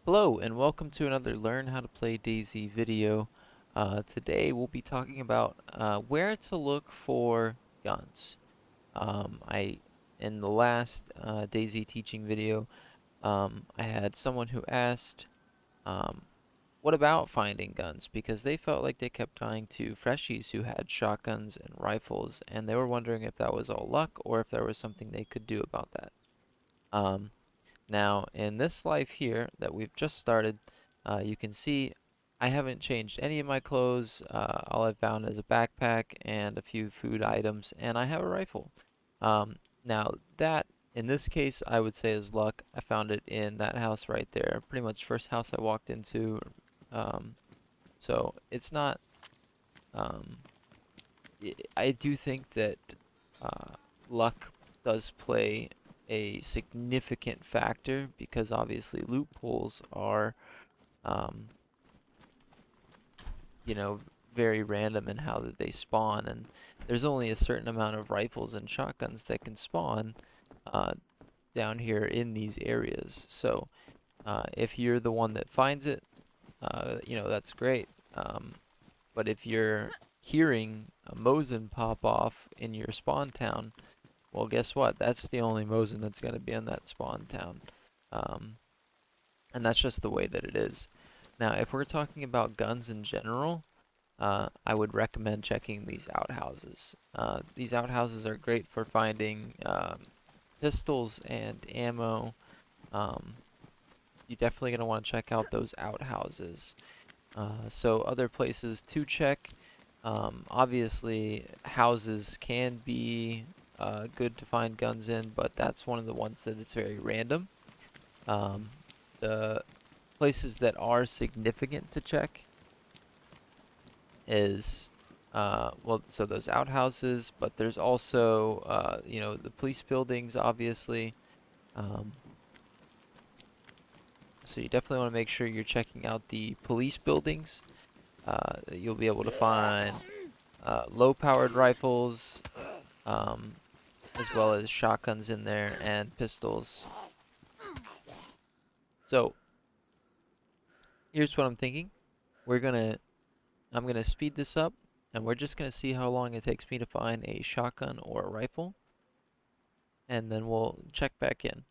Hello and welcome to another Learn How to Play DayZ video. Today we'll be talking about where to look for guns. I In the last DayZ teaching video, I had someone who asked, um, what about finding guns? Because they felt like they kept dying to freshies who had shotguns and rifles, and they were wondering if that was all luck or if there was something they could do about that. Um, Now, in this life here that we've just started, you can see I haven't changed any of my clothes. All I've found is a backpack and a few food items, and I have a rifle. Now, that, in this case, I would say is luck. I found it in that house right there, pretty much first house I walked into. Um, so it's not, um, I do think that uh, luck does play a significant factor because obviously loopholes are, um, you know, very random in how that they spawn, and there's only a certain amount of rifles and shotguns that can spawn uh, down here in these areas. So if you're the one that finds it, that's great. But if you're hearing a Mosin pop off in your spawn town, well, guess what? That's the only Mosin that's going to be in that spawn town. Um, and that's just the way that it is. Now, if we're talking about guns in general, I would recommend checking these outhouses. These outhouses are great for finding pistols and ammo. Um, you're definitely going to want to check out those outhouses. So other places to check, obviously houses can be good to find guns in, but that's one of the ones that it's very random. Um, the places that are significant to check is, so those outhouses, but there's also, the police buildings, obviously. Um, so you definitely want to make sure you're checking out the police buildings. You'll be able to find low-powered rifles, um, as well as shotguns in there and pistols. So here's what I'm thinking. We're gonna, I'm gonna speed this up, and we're just gonna see how long it takes me to find a shotgun or a rifle, and then we'll check back in.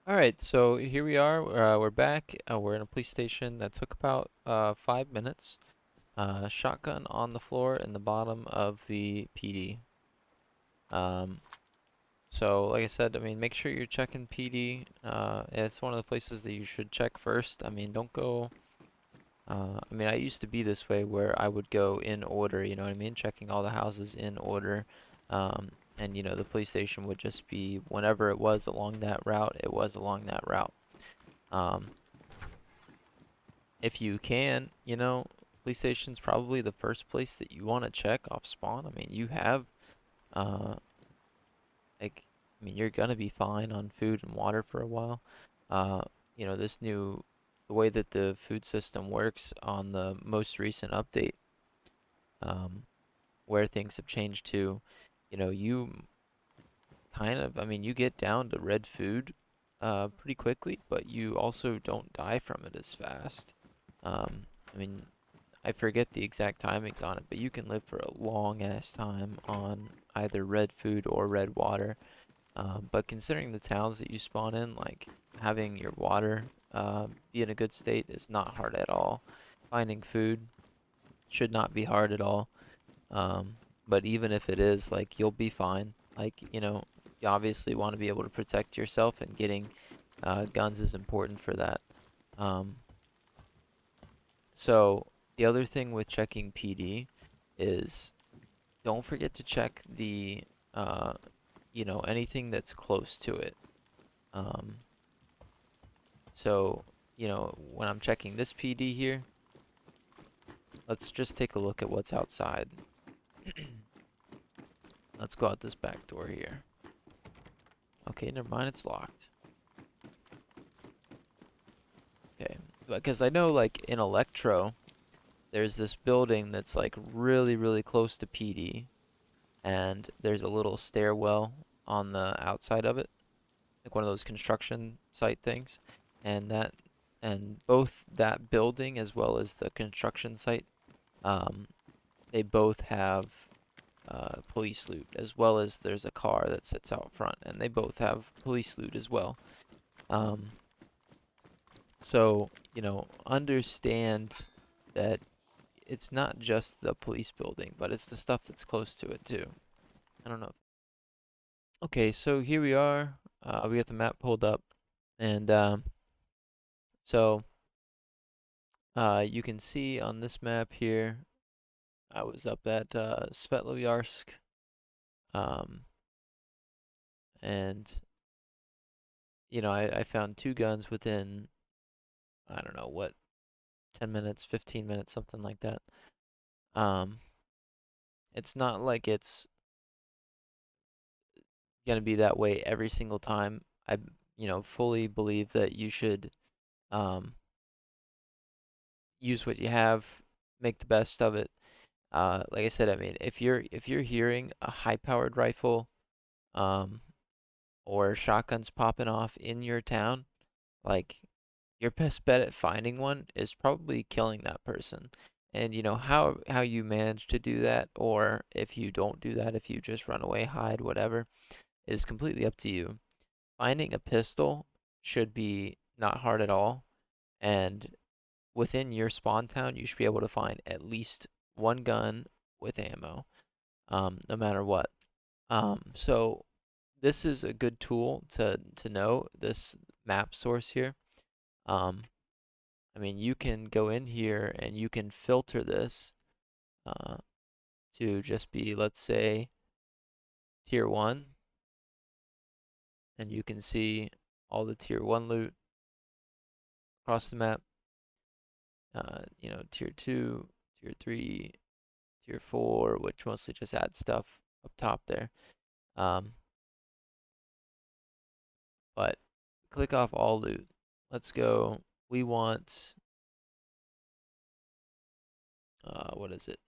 All right, so here we are. We're back. We're in a police station. That took about 5 minutes. Shotgun on the floor in the bottom of the PD. Um, so like I said, I mean, make sure you're checking PD. It's one of the places that you should check first. I mean, don't go. I mean, I used to be this way where I would go in order. You know what I mean? Checking all the houses in order. And the police station would just be whenever it was along that route, it was along that route. Um, if you can, police station's probably the first place that you want to check off spawn. I mean, you have, uh, like, I mean, you're gonna be fine on food and water for a while. Uh, the way that the food system works on the most recent update, um, where things have changed to, you I mean, you get down to red food, pretty quickly, but you also don't die from it as fast. I mean, I forget the exact timings on it, but you can live for a long ass time on either red food or red water. But considering the towns that you spawn in, like having your water be in a good state is not hard at all. Finding food should not be hard at all. Um, but even if it is, like you'll be fine. Like, you obviously want to be able to protect yourself, and getting guns is important for that. Um, so the other thing with checking PD is don't forget to check the anything that's close to it. Um, So, when I'm checking this PD here, let's just take a look at what's outside. Let's go out this back door here. Okay, never mind, it's locked. Okay, because I know like in Electro, there's this building that's like really, really close to PD, and there's a little stairwell on the outside of it, like one of those construction site things, and both that building as well as the construction site, um, they both have police loot, as well as there's a car that sits out front, and they both have police loot as well. Um, so, understand that it's not just the police building, but it's the stuff that's close to it too. I don't know. Okay, so here we are. We got the map pulled up, and so you can see on this map here, I was up at Svetloyarsk, um, and I found two guns within, I don't know what, 10 minutes, 15 minutes, something like that. Um, it's not like it's gonna be that way every single time. I, fully believe that you should um, use what you have, make the best of it. Like I said, I mean, if you're hearing a high-powered rifle, um, or shotguns popping off in your town, like your best bet at finding one is probably killing that person. And how you manage to do that, or if you don't do that, if you just run away, hide, whatever, is completely up to you. Finding a pistol should be not hard at all, and within your spawn town, you should be able to find at least one gun with ammo, no matter what. So this is a good tool to know this map source here. Um, I mean, you can go in here and you can filter this uh, to just be, let's say, tier one, and you can see all the tier one loot across the map. Tier two, tier three, tier four, which mostly just adds stuff up top there. Um, but click off all loot. Let's go. We want, what is it?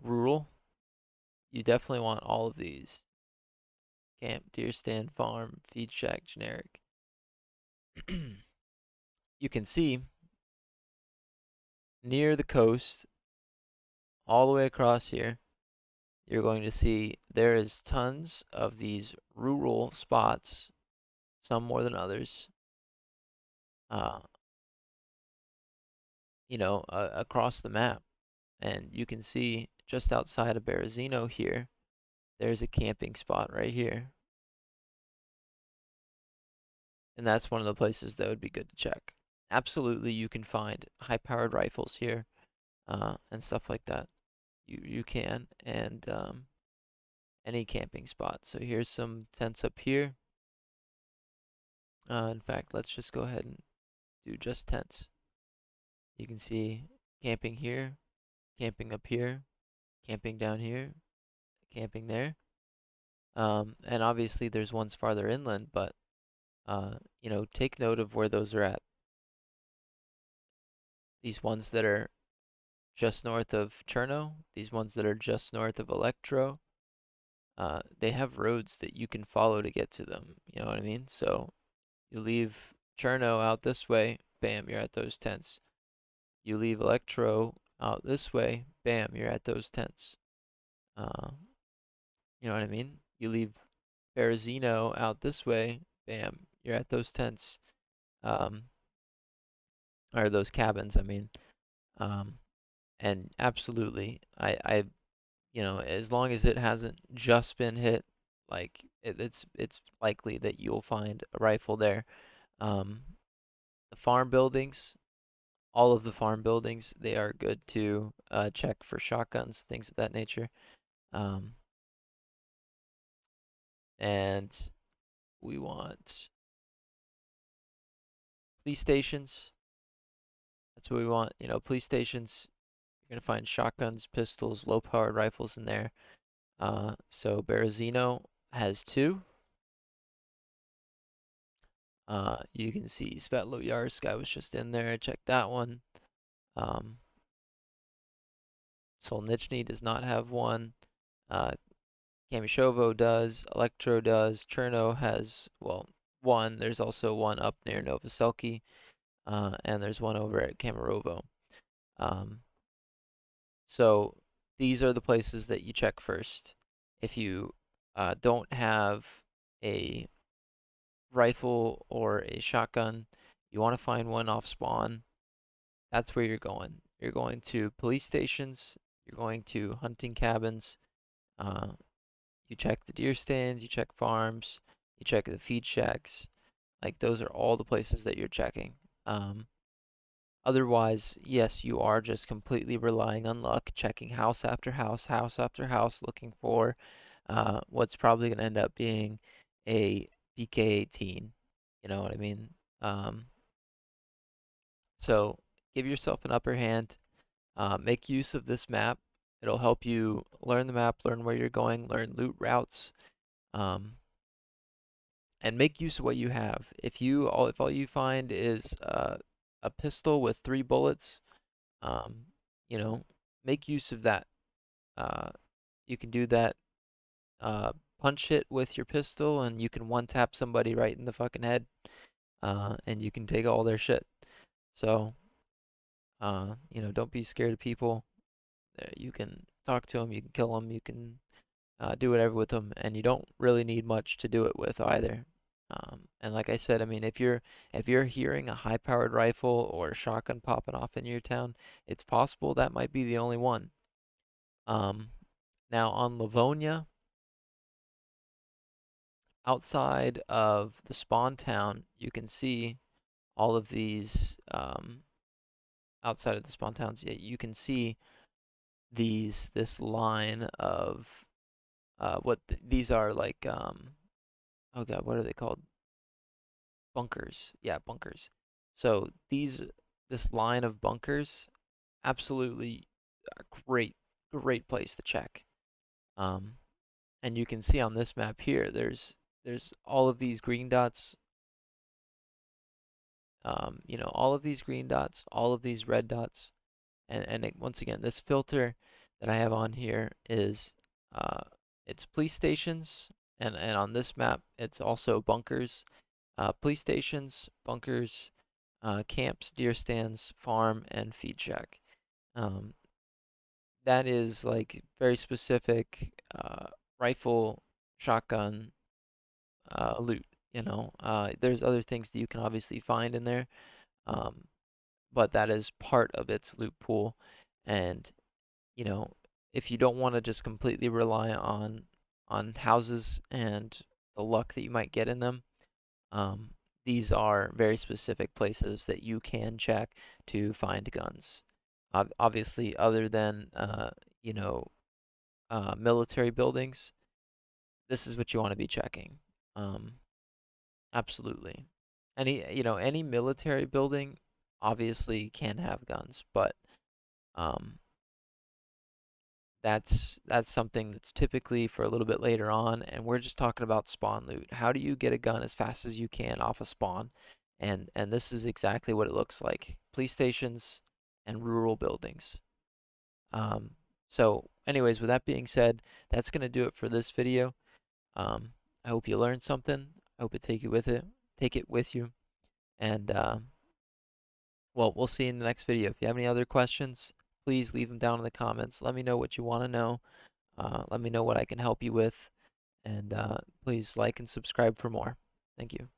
Rural. You definitely want all of these. Camp, deer stand, farm, feed shack, generic. You can see near the coast, all the way across here, you're going to see there is tons of these rural spots, some more than others, uh, across the map. And you can see just outside of Berezino here, there's a camping spot right here. And that's one of the places that would be good to check. Absolutely, you can find high-powered rifles here, and stuff like that. You can, and any camping spot. So here's some tents up here. In fact, let's just go ahead and do just tents. You can see camping here, camping up here, camping down here, camping there. And obviously there's ones farther inland, but take note of where those are at. These ones that are just north of Cherno, these ones that are just north of Electro, they have roads that you can follow to get to them. You know what I mean? So you leave Cherno out this way, bam, you're at those tents. You leave Electro out this way, bam, you're at those tents. Uh, you know what I mean? You leave Berezino out this way, bam, you're at those tents. Um, or those cabins, I mean. Um, and absolutely, as long as it hasn't just been hit, like it's likely that you'll find a rifle there. Um, the farm buildings, all of the farm buildings, they are good to check for shotguns, things of that nature. Um, and we want police stations. That's what we want. Police stations. You're gonna find shotguns, pistols, low-powered rifles in there. So Berezino has two. You can see Svetloyarsk. I was just in there. Check that one. Um, Solnichny does not have one. Uh, Kamishovo does. Electro does. Cherno has, well, one. There's also one up near Novoselki, and there's one over at Kamarovo. Um, so these are the places that you check first. If you don't have a rifle or a shotgun, you want to find one off spawn. That's where you're going. You're going to police stations. You're going to hunting cabins. Uh, you check the deer stands. You check farms. You check the feed shacks. Like those are all the places that you're checking. Um, Otherwise, yes, you are just completely relying on luck, checking house after house, house after house, looking for what's probably going to end up being a BK-18. You know what I mean? Um, so give yourself an upper hand. Make use of this map. It'll help you learn the map, learn where you're going, learn loot routes, um, and make use of what you have. If all you find is a pistol with 3 bullets, um, you know, make use of that. Uh, you can do that. Punch hit with your pistol, and you can one tap somebody right in the fucking head, and you can take all their shit. So, don't be scared of people. You can talk to them, you can kill them, you can do whatever with them, and you don't really need much to do it with either. And like I said, I mean, if you're hearing a high-powered rifle or a shotgun popping off in your town, it's possible that might be the only one. Um, Now on Livonia, outside of the spawn town, you can see all of these. Outside of the spawn towns, yeah, you can see this line of these are like. Oh God, what are they called? Bunkers. Yeah, bunkers. So this line of bunkers, absolutely a great place to check. Um, and you can see on this map here, there's all of these green dots. All of these green dots, all of these red dots, once again, this filter that I have on here is uh, it's police stations, and on this map, it's also bunkers. Police stations, bunkers, camps, deer stands, farm, and feed shack. Um, that is like very specific rifle, shotgun loot. There's other things that you can obviously find in there, um, but that is part of its loot pool. And you know, if you don't want to just completely rely on houses and the luck that you might get in them, um, these are very specific places that you can check to find guns. Obviously, other than you know, military buildings, this is what you want to be checking. Um, Absolutely. Any military building obviously can have guns, but um, that's something that's typically for a little bit later on, and we're just talking about spawn loot. How do you get a gun as fast as you can off a spawn? And this is exactly what it looks like. Police stations and rural buildings. Um, so anyways, with that being said, that's gonna do it for this video. I hope you learned something. I hope you take it with you, and well, we'll see you in the next video. If you have any other questions, please leave them down in the comments. Let me know what you want to know. Let me know what I can help you with, and please like and subscribe for more. Thank you.